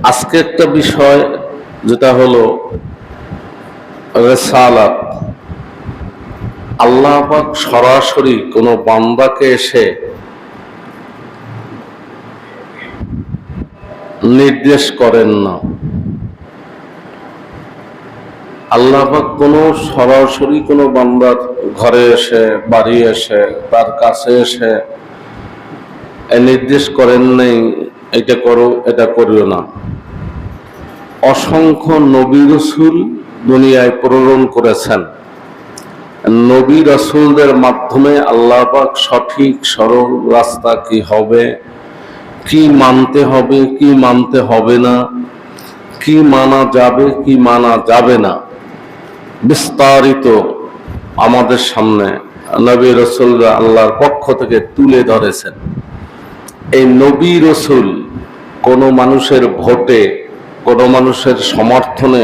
আজকে একটা বিষয় যেটা হলো রিসালাত। আল্লাহ পাক সরাসরি কোনো বান্দাকে এসে নির্দেশ করেন না। আল্লাহ পাক কোনো সরাসরি কোনো বান্দার ঘরে এসে, বাড়ি এসে, তার কাছে এসে নির্দেশ করেন নেই এটা করো, এটা করিও না। অসংখ্য নবী রাসূল দুনিয়ায় প্রেরণ করেছেন। নবী রাসূলদের মাধ্যমে আল্লাহ পাক সঠিক সরল রাস্তা কি হবে, কি মানতে হবে, কি মানতে হবে না, কি মানা যাবে, কি মানা যাবে না, বিস্তারিত আমাদের সামনে নবী রাসূলরা আল্লাহর পক্ষ থেকে তুলে ধরেছেন। এই নবী রাসূল কোনো মানুষের ভোটে, কোনো মানুষের সমর্থনে,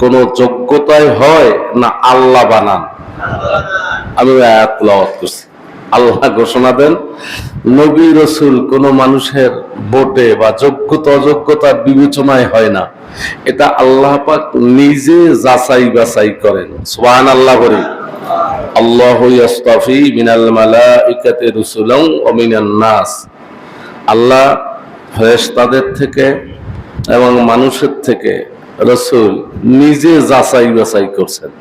কোনো যোগ্যতায় হয় না আল্লাহ বানান? আমি আয়াত তেলাওয়াত করছি, আল্লাহ ঘোষণা দেন নবী রাসূল কোনো মানুষের ভোটে বা যোগ্যতা অযোগ্যতার বিবেচনায় হয় না, এটা আল্লাহ পাক নিজে যাচাই বাছাই করেন। সুবহানাল্লাহ বলি। আল্লাহু ইয়াসতাফি মিনাল মালাইকাতি রুসুলান ওয়া মিনান নাস। আল্লাহ ফেরেশতাদের থেকে এবং মানুষের থেকে রাসূল নিজে যাচাই বাছাই করছেন।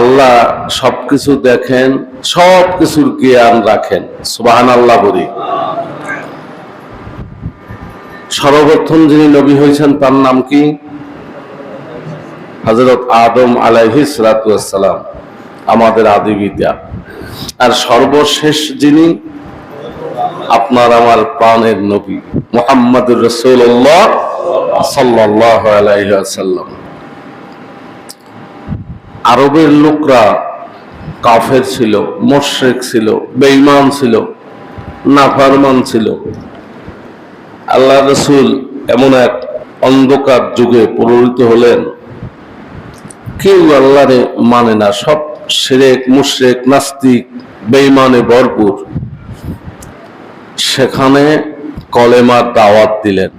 আল্লাহ সবকিছু দেখেন, সবকিছুর জ্ঞান রাখেন। সুবহানাল্লাহ বলি। সর্বপ্রথম যিনি নবী হয়েছেন তার নাম কি? হযরত আদম আলাইহিস সালাতু ওয়াস সালাম, আমাদের আদি পিতা। আর সর্বশেষ যিনি আপনার আমার প্রাণের নবী মুহাম্মদুর রাসূলুল্লাহ সাল্লাল্লাহু আলাইহি ওয়াসাল্লাম। আরবের লোকরা কাফের ছিল, মুশরিক ছিল, বেঈমান ছিল, নাফরমান ছিল। আল্লাহ রাসূল এমন এক অন্ধকার যুগে পরিণত হলেন, কেউ আল্লাহরে মানে না, সব শিরক, মুশরিক, নাস্তিক, বেঈমানে ভরপুর। সেখানে কলেমার দাওয়াত দিলেন।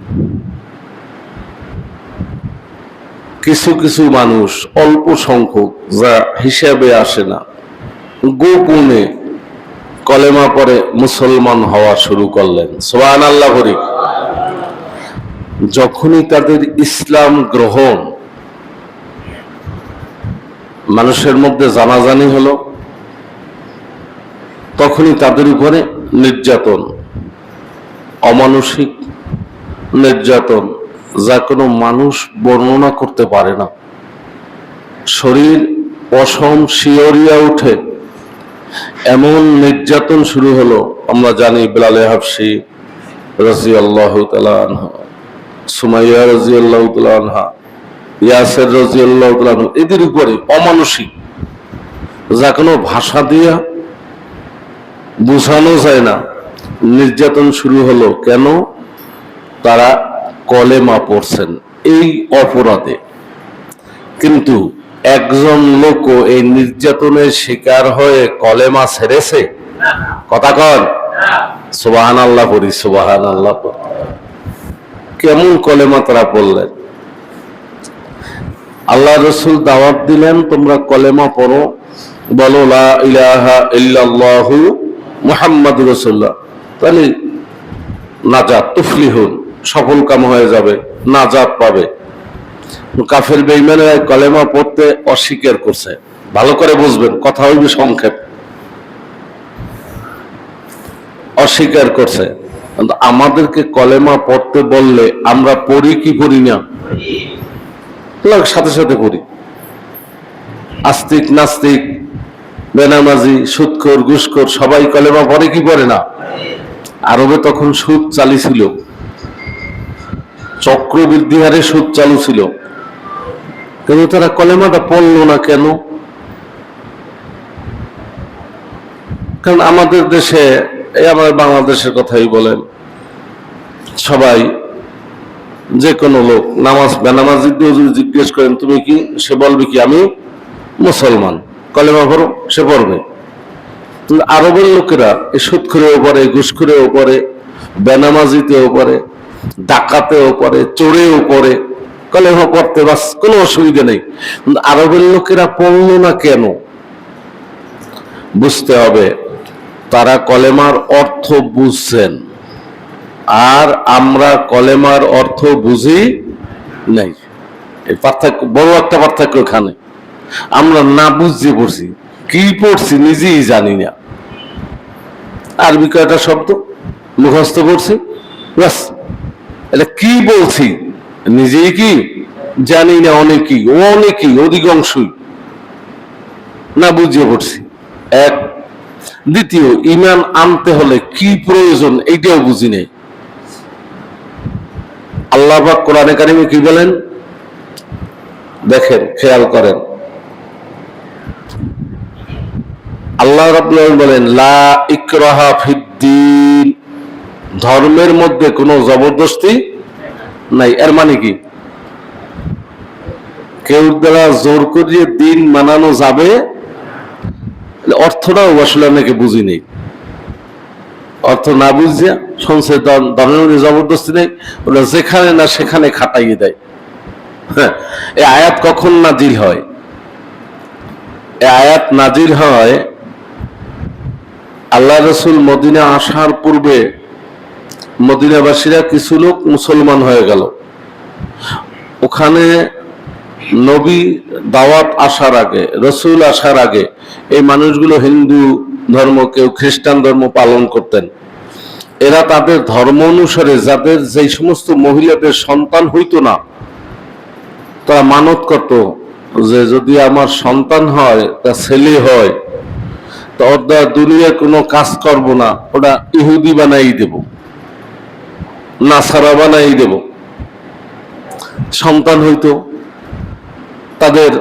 কিছু কিছু মানুষ, অল্প সংখ্যক, যা হিসাবে আসে না, গোপনে কলেমা পড়ে মুসলমান হওয়া শুরু করলেন। সুবহানাল্লাহ বলি। যখনই তাদের ইসলাম গ্রহণ মানুষের মধ্যে জানাজানি হলো, তখনই তাদের উপরে নির্যাতন, অমানসিক নির্যাতন, যা কোনো মানুষ বর্ণনা করতে পারে না। শরীর পশম শিহরিয়া উঠে, এমন নির্যাতন শুরু হলো। আমরা জানি বিলাল হাবশী রাদিয়াল্লাহু তাআলা আনহু, সুমাইয়া রাদিয়াল্লাহু তাআলা আনহা, ইয়াসির রাদিয়াল্লাহু তাআলা আনহু, এদের উপরে অমানসিক, যা কোনো ভাষা দিয়ে বোঝানো যায় না, নির্যাতন শুরু হলো। কেন? তারা কলেমা পড়ছেন এই অপরাধে। কিন্তু একজন লোক এই নির্যাতনের শিকার হয়ে কলেমা ছেড়েছে? কথা কন। সুবহানাল্লাহ পড়ি, সুবহানাল্লাহ। কেমন কলেমা তারা পড়লেন? আল্লাহ রাসূল দাওয়াত দিলেন, তোমরা কলেমা পড়ো, বলো লা ইলাহা ইল্লাল্লাহু মুহাম্মাদুর রাসূলুল্লাহ, তাহলে নাজাত, তুফলিহুন, সফল কাম হয়ে যাবে, নাজাত পাবে। কাফের বেঈমানেরা কলেমা পড়তে অস্বীকার করছে। ভালো করে বুঝবেন, কথা হইবে সংক্ষেপ। অস্বীকার করছে। কিন্তু আমাদেরকে কলেমা পড়তে বললে আমরা পড়ি কি পড়ি না? সাথে সাথে পড়ি। আস্তিক, নাস্তিক, বেনামাজি, সুদখোর, ঘুষখোর সবাই কলেমা পড়ে কি পড়ে না? আরবে তখন সুদ চালু ছিল, চক্রবৃদ্ধি হারে সুদ চালু ছিল, কিন্তু তারা কলেমাটা পড়লো না কেন? কারণ আমাদের দেশে, এই আমাদের বাংলাদেশের কথাই বলেন, সবাই, যে কোনো লোক নামাজ বেনামাজি দিয়ে যদি জিজ্ঞেস করেন তুমি কি, সে বলবে কি আমি মুসলমান। কলেমা পড়ো, সে পড়বে। আরবের লোকেরা এই সুদখোরেও পড়ে, ঘুষখোরেও পড়ে, বেনামাজিতেও পড়ে, ডাকাতেও পড়ে, চোরেও পড়ে, কলেমা পড়তে বাস কোনো অসুবিধা নেই। আরবের লোকেরা পড়লো না কেন? বুঝতে হবে, তারা কলেমার অর্থ বুঝছেন, আর আমরা কলেমার অর্থ বুঝি নাই। এই পার্থক্য, বড় একটা পার্থক্য এখানে। আমরা না বুঝতে পড়ছি, কি পড়ছি নিজেই জানি না। আরবি কয়টা শব্দ মুখস্থ করছি, ব্যাস। এটা কি বলছি নিজেই কি জানি না, অনেকেই অধিকাংশই না বুঝিয়ে পড়ছি। এক। দ্বিতীয়, ঈমান আনতে হলে কি প্রয়োজন এইটাও বুঝি নেই। আল্লাহ পাক কোরআনে কারিমে কি বলেন দেখেন, খেয়াল করেন। আল্লাহ রাব্বুল আলামিন বলেন, লা ইকরাহা ফিদ্দীন, ধর্মের মধ্যে কোনো জবরদস্তি নাই। এর মানে কি? কেউ দ্বারা জোর করিয়ে দিন মানানো যাবে, অর্থটাও আসলে অনেকে বুঝি নেই। অর্থ না বুঝিয়া শুনছে ধর্মের মধ্যে জবরদস্তি নেই, ওরা যেখানে না সেখানে খাটাইয়ে দেয়। হ্যাঁ, এই আয়াত কখন নাজিল হয়? এই আয়াত নাজিল হয় আল্লাহ রসুল মদিনা আসার পূর্বে মদিনাবাসীরা কিছু লোক মুসলমান হয়ে গেল। ওখানে নবী দাওয়াত আসার আগে, রসুল আসার আগে এই মানুষগুলো হিন্দু ধর্ম, কেউ খ্রিস্টান ধর্ম পালন করতেন। এরা তাদের ধর্ম অনুসারে যাদের যেই সমস্ত মহিলাদের সন্তান হইতো না, তারা মানত করত যে যদি আমার সন্তান হয়, তা ছেলে হয়, তা ওর দ্বারা দুনিয়ার কোনো কাজ করব না, ওটা ইহুদি বানাই দেব, নাসারা বানাই দেব। সন্তান হইতো, তাদের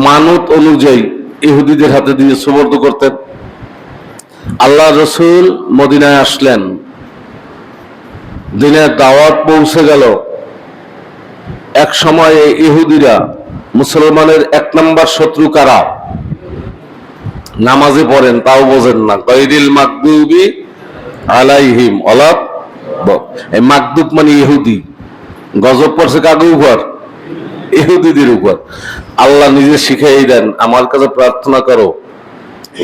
মানত অনুযায়ী ইহুদিদের হাতে দিয়ে সুবর্দ করতেন। আল্লাহ রসুল মদিনায় আসলেন, দিনের দাওয়াত পৌঁছে গেল। এক সময় ইহুদিরা, মুসলমানের এক নম্বর শত্রু কারা? নামাজে পড়েন তাও বোঝেন না, গায়রিল মাগদুবি আলাইহিম ওয়ালাদ, এই মাগদুব মানে ইহুদি। গজব পড়ছে কাদের উপর? ইহুদিদের উপর। আল্লাহ নিজে শিখাই দেন, আমার কাছে প্রার্থনা করো,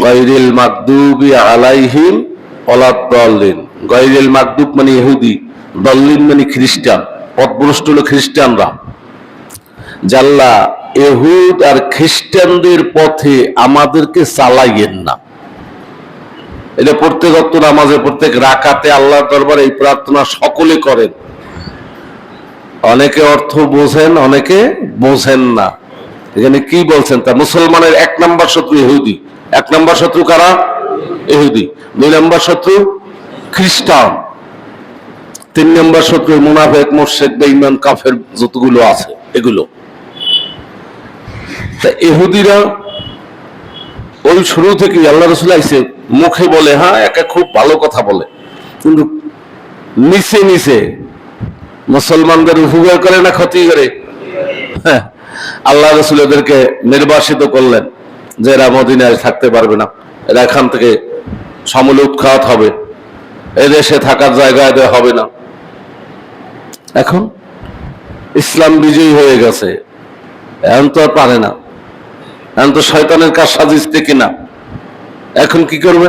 গায়রিল মাগদুবি আলাইহিম ওয়ালাদ দাল্লিন। গায়রিল মাগদুব মানে ইহুদি, দাল্লিন মানে খ্রিস্টান, পথভ্রষ্ট হলো খ্রিস্টানরা। জাল্লা ইহুদ আর খ্রিস্টানদের পথে আমাদেরকে চালাইয়েন না। এটা প্রত্যেক ওয়াক্ত নামাজে, প্রত্যেক রাকাতে আল্লাহর দরবারে এই প্রার্থনা সকলে করেন। অনেকে অর্থ বোঝেন, অনেকে বোঝেন না। এখানে কি বলছেন? তা মুসলমানের এক নম্বর শত্রু ইহুদি। এক নম্বর শত্রু কারা? ইহুদি। দুই নম্বর শত্রু খ্রিস্টান। তিন নম্বর শত্রু মুনাফিক, মুশরিক, বেঈমান, কাফের যতগুলো আছে এগুলো। তা ইহুদিরা ওই শুরু থেকে আল্লাহ রাসূল আইছে, মুখে বলে হ্যাঁ, একা খুব ভালো কথা বলে, কিন্তু নিচে নিচে মুসলমানদের উপকার করে না ক্ষতি করে? হ্যাঁ, আল্লাহ রাসূল এদেরকে নির্বাসিত করলেন যে এরা মদিনায় থাকতে পারবে না, এরা এখান থেকে সমূলে উৎখাত হবে, এদেশে থাকার জায়গা এদের হবে না। এখন ইসলাম বিজয়ী হয়ে গেছে, এখন তো আর পারে না, এখন তো শয়তানের কাজ সাজিচ্ছে কিনা। এখন কি করবে?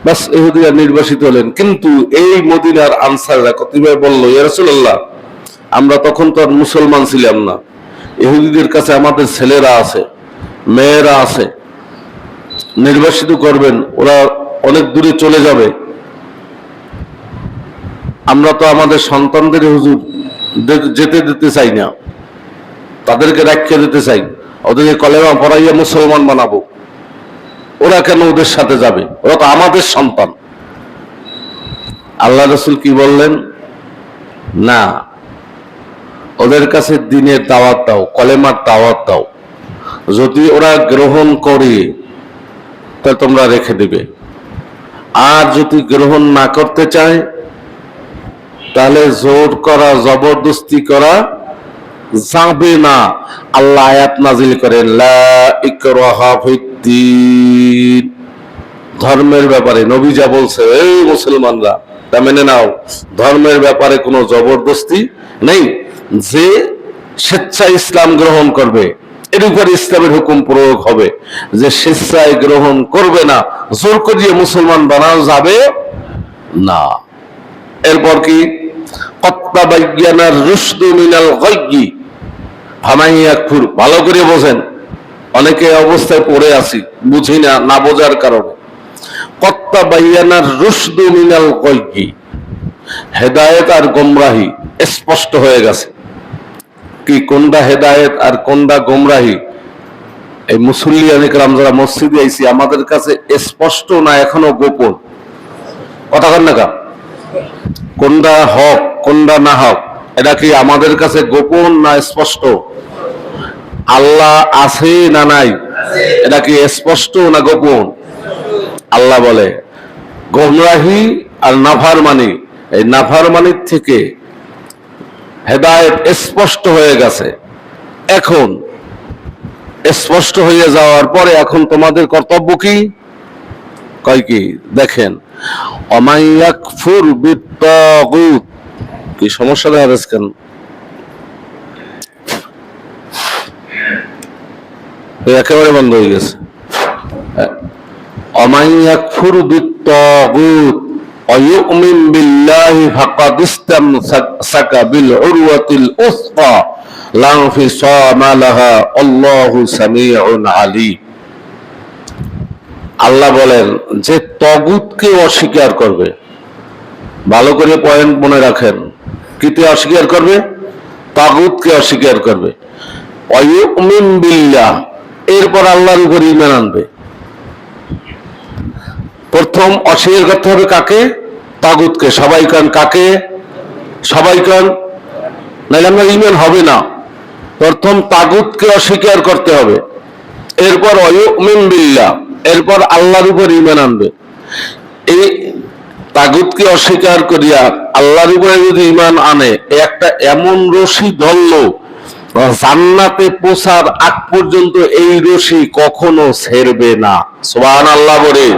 বাস ইহুদিরা নির্বাসিত হলেন। কিন্তু এই মদিনার আনসাররা কতিপয় বলল, ইয়া রাসূলুল্লাহ, আমরা তখন তো আর মুসলমান ছিলাম না, ইহুদিদের কাছে আমাদের ছেলেরা আছে, মেয়েরা আছে, নির্বাসিত করবেন, ওরা অনেক দূরে চলে যাবে, আমরা তো আমাদের সন্তানদের হুজুর যেতে দিতে চাই না, তাদেরকে রাখিয়ে দিতে চাই, ওদেরকে কলেমা পড়াইয়া মুসলমান বানাবো, ওরা কেন ওদের সাথে যাবে? ওরা তো আমাদের সন্তান। আল্লাহ রাসূল কি বললেন? না, ওদের কাছে দ্বীনের দাওয়াত দাও, কলেমার দাওয়াত দাও, যদি ওরা গ্রহণ করে তা তোমরা রেখে দিবে, আর যদি গ্রহণ না করতে চায় তাহলে জোর করা, জবরদস্তি করা যাবে না। আল্লাহ আয়াত নাজিল করেন, লা ইকরাহা ফিদ্দীন, ধর্মের ব্যাপারে নবী যা বলছে, এই মুসলমানরা তা মেনে নাও। ধর্মের ব্যাপারে কোনো জবরদস্তি নেই। যে স্বেচ্ছায় ইসলাম গ্রহণ করবে এর উপর ইসলামের হুকুম প্রয়োগ হবে। যে স্বেচ্ছায় গ্রহণ করবে না, জোর করিয়ে মুসলমান বানানো যাবে না। এরপর কি? ভালো করে বোঝেন, অনেকে অবস্থায় পড়ে আছি, বুঝি না, না বোঝার কারণে। হেদায়েত আর গোমরাহি স্পষ্ট হয়ে গেছে। কি কোনটা হেদায়েত আর কোনটা গোমরাহি এই মুসল্লিয়ান ইকরাম যারা মসজিদে আইছি আমাদের কাছে স্পষ্ট না এখনো গোপন? কথা কন না? কোনটা হক কোনটা না হক এটা কি আমাদের কাছে গোপন না স্পষ্ট? আল্লাহ আছে না নাই এটা কি স্পষ্ট না গোপন? আল্লাহ বলে গোমরাহি আর নাফরমানি, এই নাফরমানির থেকে হেদায়েত স্পষ্ট হয়ে গেছে। এখন স্পষ্ট হয়ে যাওয়ার পরে এখন তোমাদের কর্তব্য কি? কয় কি দেখেন, অমাইয়াকফুর বিত্তাগুত। কি সমস্যা দেখা যাচ্ছে কেন? একেবারে বন্ধ হয়ে গেছে। অমাইয়াকফুর বিত্তাগুত ويؤمن بالله فقد استمسك بالعروة الوثقى لا انفصام لها والله سميع عليم। আল্লাহ বলেন যে তাগুতকে অস্বীকার করবে, ভালো করে পয়েন্ট মনে রাখেন, কিতে অস্বীকার করবে? তাগুতকে অস্বীকার করবে। ওয়ায়ুমিন বিল্লাহ, এরপর আল্লাহর উপর ঈমান আনবে। প্রথম অস্বীকার করতে হবে কাকে? তাগুতকে। সবাই কান কাকে? সবাই কান, নাহলে আমরা ঈমান হবে না। প্রথম তাগুতকে অস্বীকার করতে হবে, এরপর ওয়ায়ুমিন বিল্লাহ, এরপর আল্লাহর উপর ঈমান আনবে। এই তাগুতকে অস্বীকার করিয়া আল্লাহর উপরে যদি ঈমান আনে, একটা এমন রশি ধরলো জান্নাতে পৌঁছার আগ পর্যন্ত এই রশি কখনো ছেড়বে না। সুবহানাল্লাহ বলে।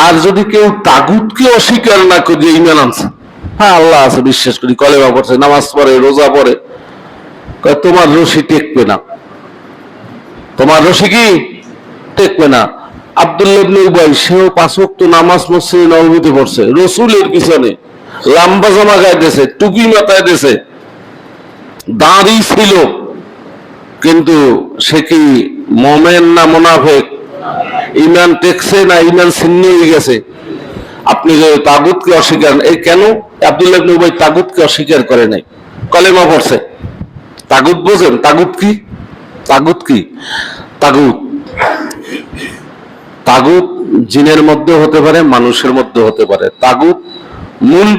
আর যদি কেউ তাগুতকে অস্বীকার না করে ঈমান আনছে, হ্যাঁ আল্লাহ আছে বিশ্বাস করি, কলেমা পড়ছে, নামাজ পড়ে, রোজা পড়ে, তোমার রশি টেকবে না। তোমার রশি কি টেকবে না? আব্দুল্লাহ ইবনে উবাই, সেও 5 ওয়াক্ত নামাজ মসজিদে নববীতে পড়ছে, রাসূলের পিছনে লম্বা জামা গায়ে দিয়েছে, টুপি মাথায় দিয়েছে, দাড়ি ছিল, কিন্তু সে কি মুমিন না মুনাফিক? ঈমান টেকছে না ঈমান ছিন্ন হয়ে গেছে? আপনি যে তাগুতকে অস্বীকার, এই কেন আব্দুল্লাহ ইবনে উবাই তাগুতকে অস্বীকার করে নাই? কলেমা পড়ছে। তাগুত বোঝেন? তাগুত কি? তাগুত কি? তাগুত তাগুত জিনের মধ্যে হতে পারে, মানুষের মধ্যে হতে পারে। তাগুত মূল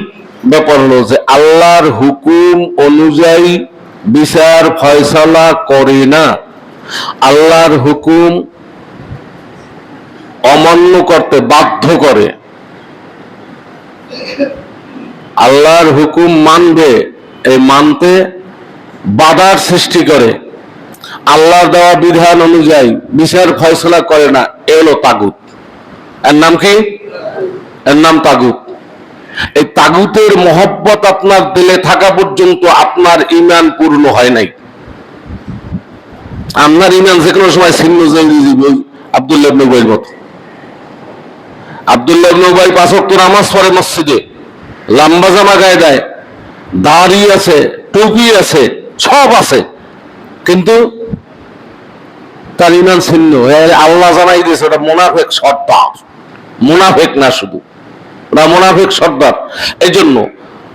ব্যাপার হলো যে আল্লাহর হুকুম অনুযায়ী বিচার ফয়সালা করে না, আল্লাহর হুকুম অমান্য করতে বাধ্য করে। আল্লাহর হুকুম মানবে, এই মানতে বাধার সৃষ্টি করে, আল্লাহর দেওয়া বিধান অনুযায়ী বিচার ফয়সালা করে না, এ হলো তাগুত। এর নাম কি? এর নাম তাগুত। এই তাগুতের মহব্বত আপনার দিলে থাকা পর্যন্ত আপনার ঈমান পূর্ণ হয় নাই। আপনার ঈমান যে কোনো সময় ছিন্ন হয়ে যাবে। আব্দুল্লাহ ইবনে উবাইর মতো। আব্দুল্লাহ ইবনে উবাই 5 ওয়াক্ত নামাজ পড়ে মসজিদে, লম্বা জামা গায়ে দেয়, দাড়ি আছে, টুপি আছে, সব আছে, কিন্তু তার ঈমান ছিন্ন। আল্লাহ জানাই দিয়েছে ওটা মুনাফিক সর্দার, মুনাফিক না শুধু, ওটা মুনাফিক সর্দার। এই জন্য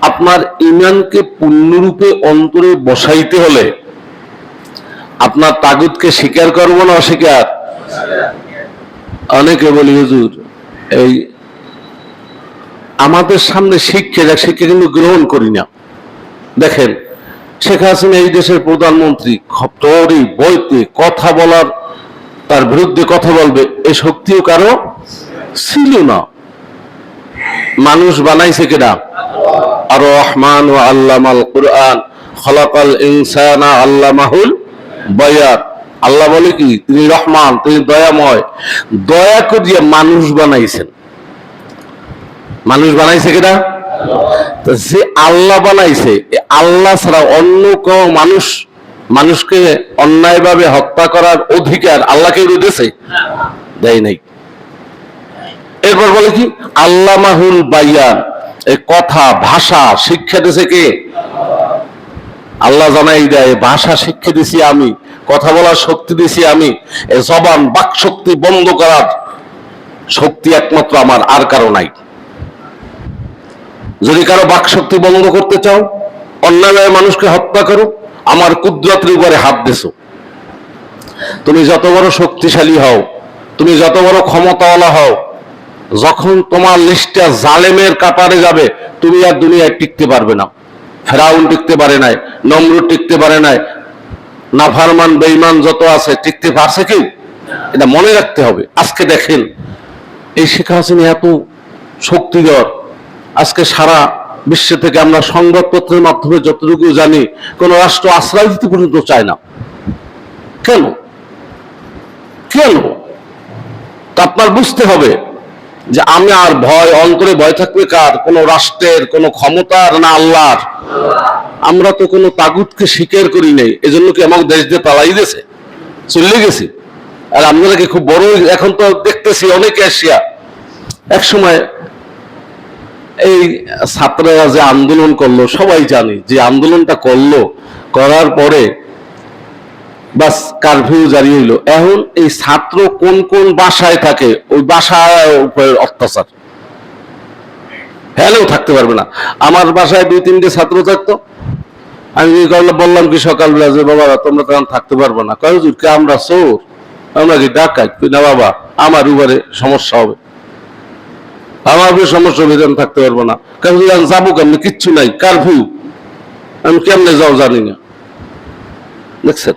আপনার ঈমানকে পূর্ণরূপে অন্তরে বসাইতে হলে আপনার তাগুতকে স্বীকার করবো না অস্বীকার? অনেকে বলি হুজুর এই আমাদের সামনে শিক্ষা যাক, শিক্ষা কিন্তু গ্রহণ করি না। দেখেন শেখ হাসিনা এই দেশের প্রধানমন্ত্রী, খবরি বইতে কথা বলার, তার বিরুদ্ধে কথা বলবে এই শক্তিও কারো ছিল না। মানুষ বানাইছে কেডা? আর রহমান ও আল্লামাল কুরআন খলাকাল ইনসানা আল্লামাহুল বায়ান। আল্লাহ বলে কি তিনি রহমান, তিনি দয়াময়, দয়া করিয়া মানুষ বানাইছেন। মানুষ বানাইছে কিনা? যে আল্লাহ বানাইছে, আল্লাহ ছাড়া অন্য কেউ মানুষকে অন্যায়ভাবে হত্যা করার অধিকার আল্লাহকে দিয়েছে? দেয় নাই। এরপর বলে কি আল্লামাহুল বায়ান, এই কথা ভাষা শিক্ষা দিয়েছে কে? আল্লাহ জানাই দেয় ভাষা শিক্ষা দিছি আমি, কথা বলার শক্তি দিছি আমি, এই জবান বাক শক্তি বন্ধ করার শক্তি একমাত্র আমার, আর কারো নাই। যদি কারো বাক শক্তি বন্ধ করতে চাও, অন্যায় মানুষকে হত্যা করো, আমার কুদরতের উপরে হাত দিছো। তুমি যত বড় শক্তিশালী হও, তুমি যত বড় ক্ষমতাওয়ালা হও, যখন তোমার লিস্টটা জালেমের কাতারে যাবে, তুমি আর দুনিয়ায় টিকতে পারবে না। ফেরাউন টিকতে পারে নাই, নমরুদ টিকতে পারে নাই, নাফরমান বেঈমান যত আছে টিকতে পারছে কেউ? এটা মনে রাখতে হবে। আজকে দেখেন এই শেখ হাসিনা এত শক্তিধর, আজকে সারা বিশ্ব থেকে আমরা সংবাদপত্রের মাধ্যমে যতটুকু জানি, কোন রাষ্ট্র আশ্রয় দিতে পর্যন্ত চায় না। কেন? কেন? আপনার বুঝতে হবে যে আমি আর ভয়, অন্তরে ভয় থাকবে কার? কোন রাষ্ট্রের, কোন ক্ষমতার, না আল্লাহর? আমরা তো কোনো তাগুতকে স্বীকার করি নাই, এজন্য কি আমাকে দেশ দিয়ে পালাই দিয়েছে, চলে গেছি? আর আমরা কি খুব বড়? এখন তো দেখতেছি অনেকে এশিয়া, এক সময় এই ছাত্ররা যে আন্দোলন করলো, সবাই জানি যে আন্দোলনটা করলো, করার পরে বাস কারফিউ জারি হইলো। এখন এই ছাত্র কোন কোন বাসায় থাকে, ওই বাসার উপরে অত্যাচার, হ্যালেও থাকতে পারবে না। আমার বাসায় 2-3টে ছাত্র থাকতো, আমি বললাম কি সকালবেলা যে বাবা তোমরা তখন থাকতে পারবো না। কয় হুজুর কে আমরা চোর, আমরা কি ডাকাত? না বাবা, আমার উপরে সমস্যা হবে, আমার উপরে সমস্যা হবে, আমি থাকতে পারবো না। কারণ যাবো কেমনি, কিচ্ছু নাই, কারফিউ, আমি কেমনে যাও জানি না। দেখছেন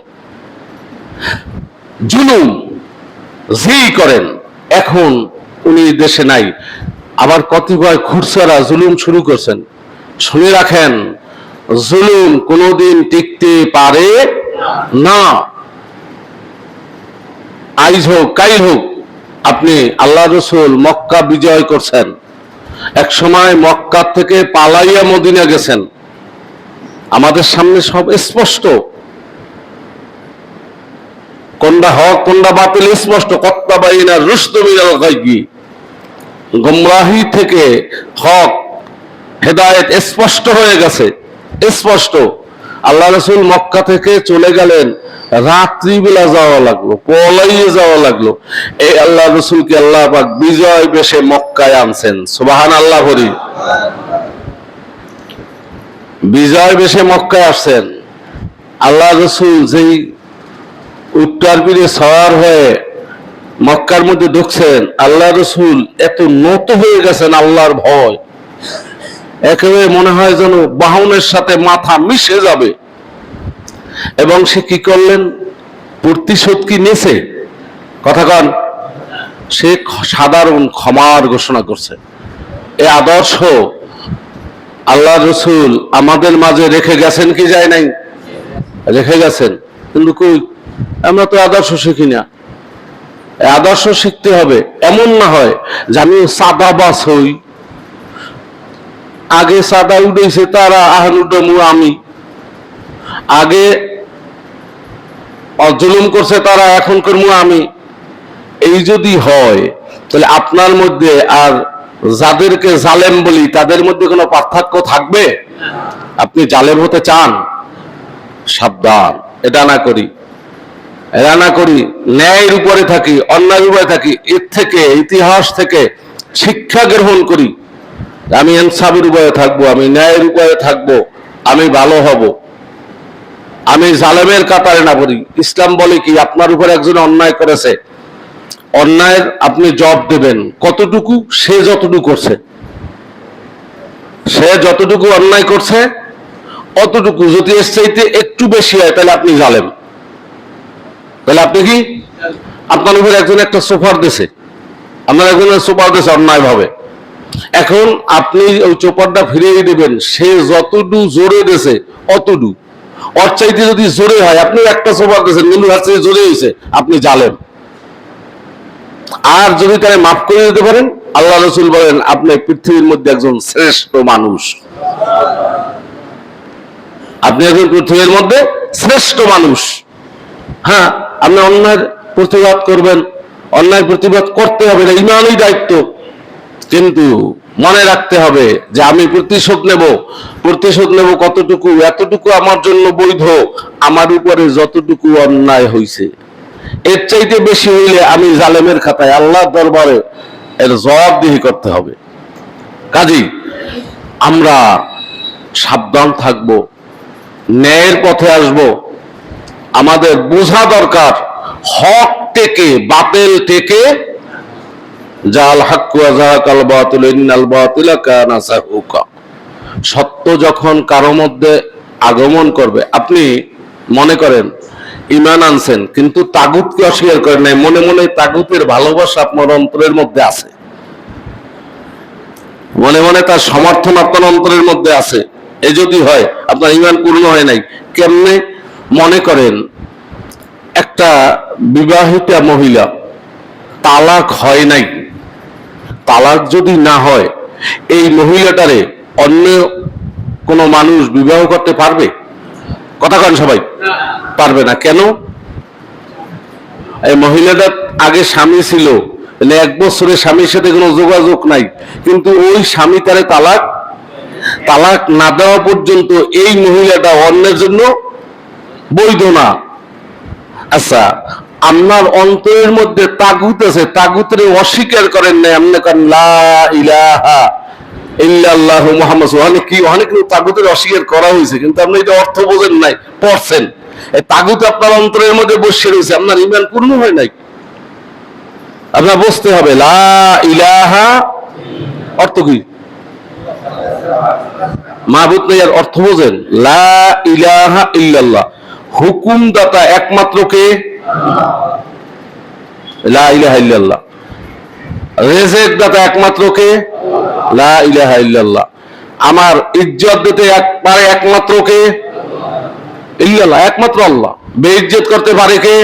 জুলুম জি করেন। এখন উনি দেশে নাই, আবার কতিপয় খুরসারা জুলুম শুরু করছেন। শুনে রাখেন, জুলুম কোনোদিন টিকতে পারে না। আইজ হোক কাইল হোক, আপনি আল্লাহ রসুল মক্কা বিজয় করছেন, এক সময় মক্কা থেকে পালাইয়া মদিনা গেছেন, আমাদের সামনে সব স্পষ্ট, কোনটা হক কোনটা বাতিল স্পষ্ট। কত্তাবাইনা রুশদ মিনাল গায়বি, গোমরাহি থেকে হক হেদায়েত স্পষ্ট হয়ে গেছে, স্পষ্ট। আল্লাহ রাসূল মক্কা থেকে চলে গেলেন, রাত্রিবেলা যাওয়া লাগলো, পলাইয়ে যাওয়া লাগলো। এই আল্লাহ রাসূলকে আল্লাহ পাক বিজয় বেশে মক্কায় আনছেন। সুবহানাল্লাহ বলি। বিজয় বেশে মক্কায় আসছেন। আল্লাহ রাসূল যেই উত্তর পীরে সওয়ার হয়ে মক্কার মধ্যে ঢুকছেন, আল্লাহ রাসূল এত নত হয়ে গেছেন আল্লাহর ভয়, একেবারে মনে হয় যেন বাহনের সাথে মাথা মিশে যাবে। এবং সে কি করলেন? প্রতিশোধ কি নিয়েছে? কথা কন। সে সাধারণ ক্ষমার ঘোষণা করছে। এই আদর্শ আল্লাহ রসুল আমাদের মাঝে রেখে গেছেন কি যায় নাই? রেখে গেছেন। কিন্তু কই, আমরা তো আদর্শ শিখি না। আদর্শ শিখতে হবে, এমন না হয় যে আমি সাদাবাস হই, আগে সাদা উঠেছে তারা, আহল উডমু আমি, আগে জুলুম করছে তারা, এখন করবো আমি। এই যদি হয়, তাহলে আপনার মধ্যে আর যাদেরকে জালেম বলি তাদের মধ্যে কোনো পার্থক্য থাকবে? আপনি জালেম হতে চান? সাবধান, এটা না করি, এরা না করি, ন্যায়ের উপরে থাকি, অন্যায়ের উপরে থাকি। এর থেকে, ইতিহাস থেকে শিক্ষা গ্রহণ করি। আমি ইনসাফের উপরে থাকবো, আমি ন্যায়ের উপরে থাকবো, আমি ভালো হব, আমি জালেমের কাতারে না পড়ি। ইসলাম বলে কি, আপনার উপরে একজন অন্যায় করেছে, অন্যায়ের আপনি জবাব দেবেন কতটুকু? সে যতটুকু করছে, সে যতটুকু অন্যায় করছে অতটুকু। যদি এর চাইতে একটু বেশি হয় তাহলে আপনি জালেম। তাহলে আপনি কি? আপনার উপরে একজন একটা সোফার দিয়েছে, আপনার একজনের সোফার দিয়েছে অন্যায় ভাবে, এখন আপনি ওই চোপারটা ফিরিয়ে দেবেন। সে যতটুকু জোরে দিয়েছে অতটুকু, ওর চাইতে যদি জোরে হয়, আপনি একটা সোফার দিয়েছেন কিন্তু ওর চাইতে জোরে হয়েছে, আপনি জালেম। আর যদি তারা মাফ করে দিতে পারেন, আল্লাহ রাসূল বলেন আপনি পৃথিবীর মধ্যে একজন শ্রেষ্ঠ মানুষ। আপনি একজন পৃথিবীর মধ্যে শ্রেষ্ঠ মানুষ। হ্যাঁ, আপনি অন্যায়ের প্রতিবাদ করবেন, অন্যায় প্রতিবাদ করতে হবে, এটা ইমানই দায়িত্ব। কিন্তু মনে রাখতে হবে যে আমি প্রতিশোধ নেব কতটুকু, এতটুকু আমার জন্য বৈধ, আমার উপরে যতটুকু অন্যায় হয়েছে এর চাইতে বেশি হইলে আমি জালেমের খাতায় আল্লাহর দরবারে এর জবাবদিহি করতে হবে। কাজেই আমরা সাবধান থাকব, ন্যায়ের পথে আসব। আমাদের বোঝা দরকার হক থেকে বাতিল থেকে, জাল হাক্কু ওয়া যাহাকাল বাতিল ইন্নাল বাতিলা কানা যাহুকা। সত্য যখন কারো মধ্যে আগমন করবে, আপনি মনে করেন ঈমান আনছেন কিন্তু তাগুতকে অস্বীকার করেন নাই, মনে মনে তাগুতের ভালোবাসা আপনার অন্তরের মধ্যে আছে, মনে মনে তার সমর্থন আপনার অন্তরের মধ্যে আছে। এ যদি হয় আপনার ঈমান পূর্ণ হয় নাই। কেমনে? মনে করেন একটা বিবাহিতা মহিলা, তালাক হয় নাই, তালাক যদি না হয় এই মহিলাটারে অন্য কোন মানুষ বিবাহ করতে পারবে? কথা কন সবাই? পারবে না। কেন? এই মহিলাটার আগে স্বামী ছিল, 1 বছরে স্বামীর সাথে কোনো যোগাযোগ নাই, কিন্তু ওই স্বামী তারে তালাক না দেওয়া পর্যন্ত এই মহিলাটা অন্যের জন্য বৈধ না। আচ্ছা, আপনার অন্তরের মধ্যে তাগুত আছে, তাগুতের অস্বীকার করেন নাই, আপনি করেন লা ইলাহা ইল্লাল্লাহু মুহাম্মাদুর রাসূলুল্লাহ। কি অনেক তাগুতের অস্বীকার করা হয়েছে, কিন্তু আপনি এটা অর্থ বোঝেন নাই, পড়ছেন। এই তাগুত আপনার অন্তরের মধ্যে বসে রয়েছে, আপনার ঈমান পূর্ণ হয় নাই। আপনার বুঝতে হবে লা ইলাহা অর্থ কি? মাবুদ নাই, আর অর্থ বোঝেন লা ইলাহা ইল্লাল্লাহ। হুকুমদাতা একমাত্র কে? লা ইলাহা ইল্লাল্লাহ। রিজিক দাতা একমাত্র কে? লা ইলাহা ইল্লাল্লাহ। আমার ইজ্জত দিতে পারে একমাত্র কে? ইল্লাল্লাহ, একমাত্র আল্লাহ। বেইজ্জত করতে পারে কে?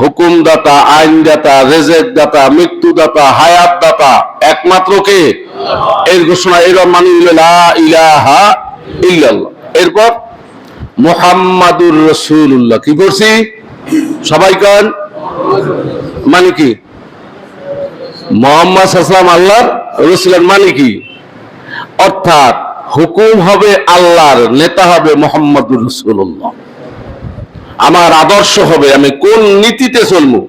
হুকুমদাতা, আইনদাতা, রিজিক দাতা, মৃত্যুদাতা, হায়াত দাতা একমাত্র কে? এর ঘোষণা এরকম মানে লা ইলাহা ইল্লাল্লাহ। এরপর মুহাম্মাদুর রাসূলুল্লাহ। কি করছি সবাই কান? মানে কি? মুহাম্মদ সাল্লাল্লাহু আলাইহি ওয়াসাল্লাম আল্লাহর রাসূলের মানে কি? অর্থাৎ হুকুম হবে আল্লাহর, নেতা হবে মুহাম্মাদুর রাসূলুল্লাহ। আমার আদর্শ হবে আমি কোন নীতিতে চলবো,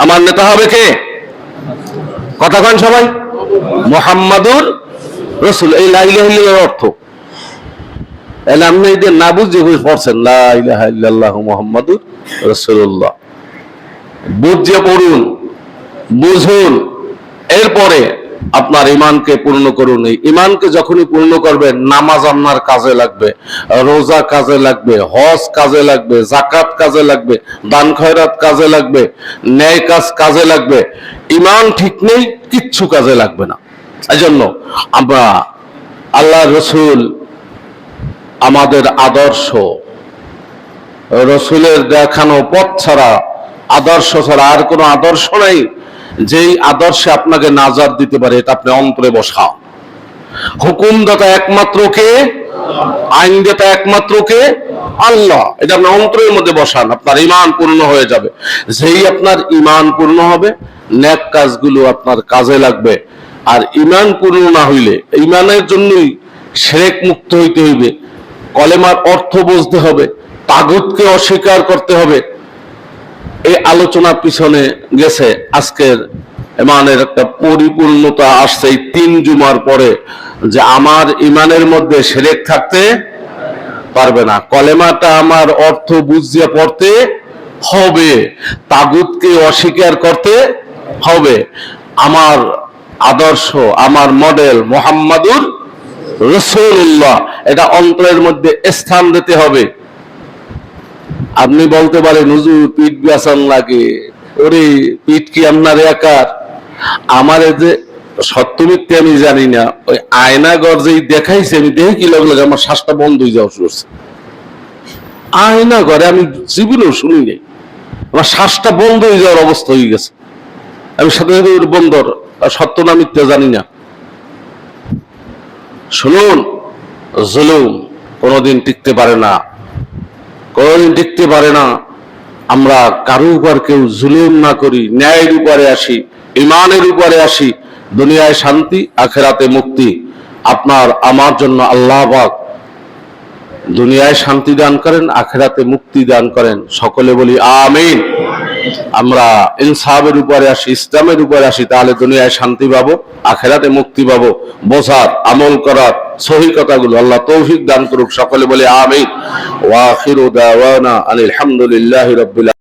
আমার নেতা হবে কে? কথা কন সবাই? মুহাম্মাদুর রাসূল। এই লা ইলাহা ইল্লাল্লাহর অর্থ আপনি এদের না বুঝে পড়ছেন লা ইলাহা ইল্লাল্লাহু মুহাম্মাদুর রাসূলুল্লাহ। বুঝে পড়ুন, বুঝুন, এরপরে আপনার ঈমানকে পূর্ণ করুন। এই ঈমানকে যখনই পূর্ণ করবেন, নামাজ আপনার কাজে লাগবে, রোজা কাজে লাগবে, হজ কাজে লাগবে, যাকাত কাজে লাগবে, দান খয়রাত কাজে লাগবে, ন্যায় কাজ কাজে লাগবে। ঈমান ঠিক নেই, কিচ্ছু কাজে লাগবে না। এজন্য আমরা আল্লাহর রাসূল আমাদের আদর্শ, রাসূলের দেখানো পথ ছাড়া, আদর্শ ছাড়া আর কোনো আদর্শ নাই যেই আদর্শে আপনাকে নাজাত দিতে পারে। এটা আপনি অন্তরে বসাও। হুকুমদাতা একমাত্র কে? আইনদাতা একমাত্র কে? আল্লাহ। এটা আপনি অন্তরের মধ্যে বসান, আপনার ঈমান পূর্ণ হয়ে যাবে। যেই আপনার ঈমান পূর্ণ হবে, নেক কাজগুলো আপনার কাজে লাগবে। আর ঈমান পূর্ণ না হইলে, ঈমানের জন্যই শিরক মুক্ত হইতে হইবে, কলেমার অর্থ বুঝতে হবে, তাগুতকে অস্বীকার করতে হবে। এই আলোচনার পিছনে গেছে আজকের ঈমানের একটা পরিপূর্ণতা আসছে এই 3 জুমার পরে, যে আমার ঈমানের মধ্যে শিরক থাকতে পারবে না। কলেমাটা আমার অর্থ বুঝিয়ে পড়তে হবে, তাগুতকে অস্বীকার করতে হবে। আমার আদর্শ, আমার মডেল মুহাম্মাদুর রাসূলুল্লাহ, এটা অন্তরের মধ্যে স্থান দিতে হবে। আপনি বলতে পারেন হুজুর পিঠ বেচান লাগে, ওরে পিঠ কি আপনার একার? আমার যে সত্য মিথ্যে আমি জানি না, ওই আয়নাঘর যেই দেখাইছে আমি দেখে কি লাগলো, আমার শ্বাসটা বন্ধ হয়ে যাওয়া শুরু করছে। আয়নাঘরে আমি জীবনেও শুনি নাই, আমার শ্বাসটা বন্ধ হয়ে যাওয়ার অবস্থা হয়ে গেছে। আমি সাথে সাথে বন্দর সত্য না মিথ্যা জানি না। শুনুন, জুলুম কোনোদিন টিকতে পারে না, কোনোদিন টিকতে পারে না। আমরা কারো উপর কেউ জুলুম না করি, ন্যায়ের উপরে আসি, ইমানের উপরে আসি। দুনিয়ায় শান্তি, আখেরাতে মুক্তি। আপনার আমার জন্য আল্লাহ পাক দুনিয়ায় শান্তি দান করেন, আখেরাতে মুক্তি দান করেন। সকলে বলি আমিন। আমরা ইনসাফের উপরে আসি, ইসলামের উপরে আসি, তাহলে দুনিয়ায় শান্তি পাবো, আখেরাতে মুক্তি পাবো। বোঝার, আমল করার সহি কথাগুলো আল্লাহ তৌফিক দান করুক। সকলে বলে আমিন। ওয়া আখিরু দাওয়ানা আনিল হামদুলিল্লাহি রাব্বিল